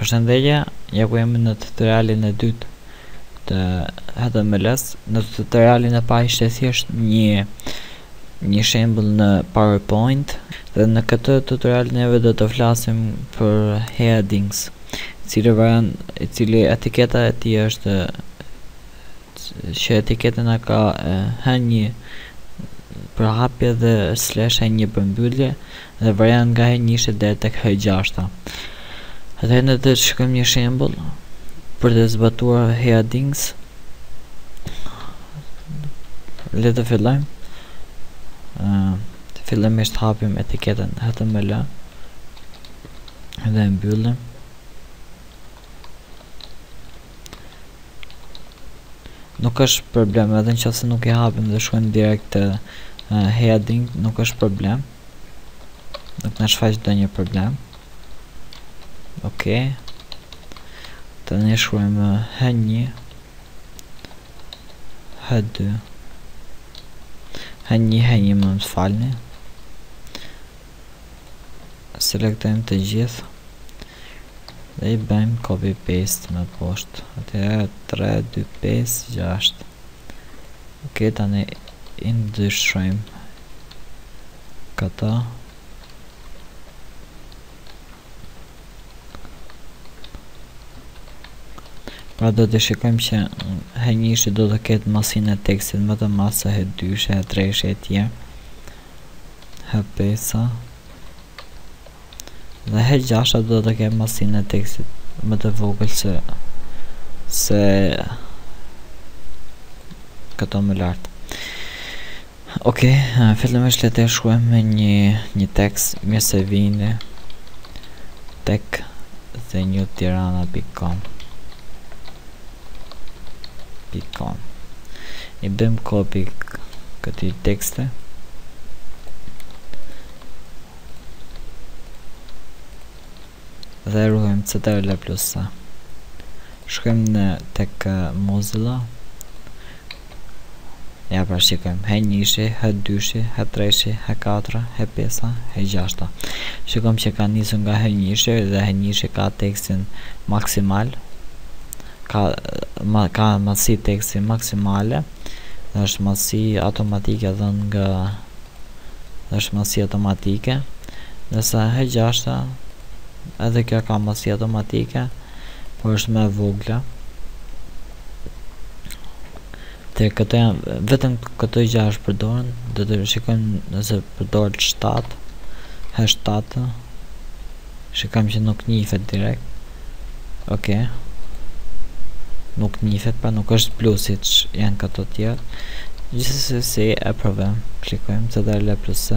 Përshëndetje, ja ku jemi në tutorialin e dytë të HTML-s. Në tutorialin e parë ishte thjesht një shembull në PowerPoint, dhe në këtë tutorial neve do të flasim për headings, i cili etiketa e tij është që etiketa na ka h1 për hapje dhe /h1 për mbyllje, dhe variant nga h1 deri tek h6. Atëherë ne do të shikojmë një shembull për të zbatuar headings. Le të fillojmë. Fillimisht hapim etiketën HTML dhe mbyllim. Nuk është problem, edhe nëse nuk e hapim dhe shkojmë direkt te heading, nuk është problem. Nuk na shfaq ndonjë problem. Okej. Tani shkruajmë h1, h2, h1 më falni. Selektojmë të gjithë dhe i bëjmë copy paste më poshtë. Atëherë 3, 2, 5, 6. Okej, tani i ndryshojmë këta. Pra do të shikojmë që h1 do të ketë masinë e tekstit më të madhe se h2, h3 e tjerë, h5 dhe h6 do të ketë masinë e tekstit më të vogël se këto më lart. Okej, fillimisht le të shkruajmë një tekst, mirë se vini tek thenewtirana.com. I bëjmë copy këtij teksti dhe ruajmë ctrl+c. Shkojmë tek Mozilla. Ja, pra shikojmë h1, h2, h3, h4, h5, h6. Shikojmë që ka nisur nga h1 dhe h1 ka tekstin maksimal, ka masi teksti maksimale, dhe është masi automatike dhënë nga ndërsa h6 edhe kjo ka masi automatike, por është më e vogla. Vetëm këto gjëra është përdorën. Do të shikojmë nëse përdoret h7. Shikojmë që nuk njihet direkt. Okej. Nuk njihet, pra nuk është plus siç janë këto të tjera. Gjithsesi e provojmë. Klikojmë ctrl+c.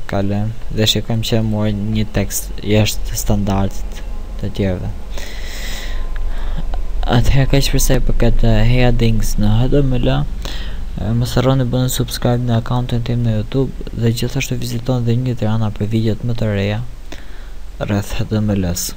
Kalojmë dhe shikojmë që mori një tekst jashtë standardit të tjerëve. Atëherë kaq për sa i përket headings në HTML. Mos harroni bëni subscribe në akauntin tim në YouTube dhe gjithashtu vizitoni dhe një Tirana për videot më të reja rreth HTML-s.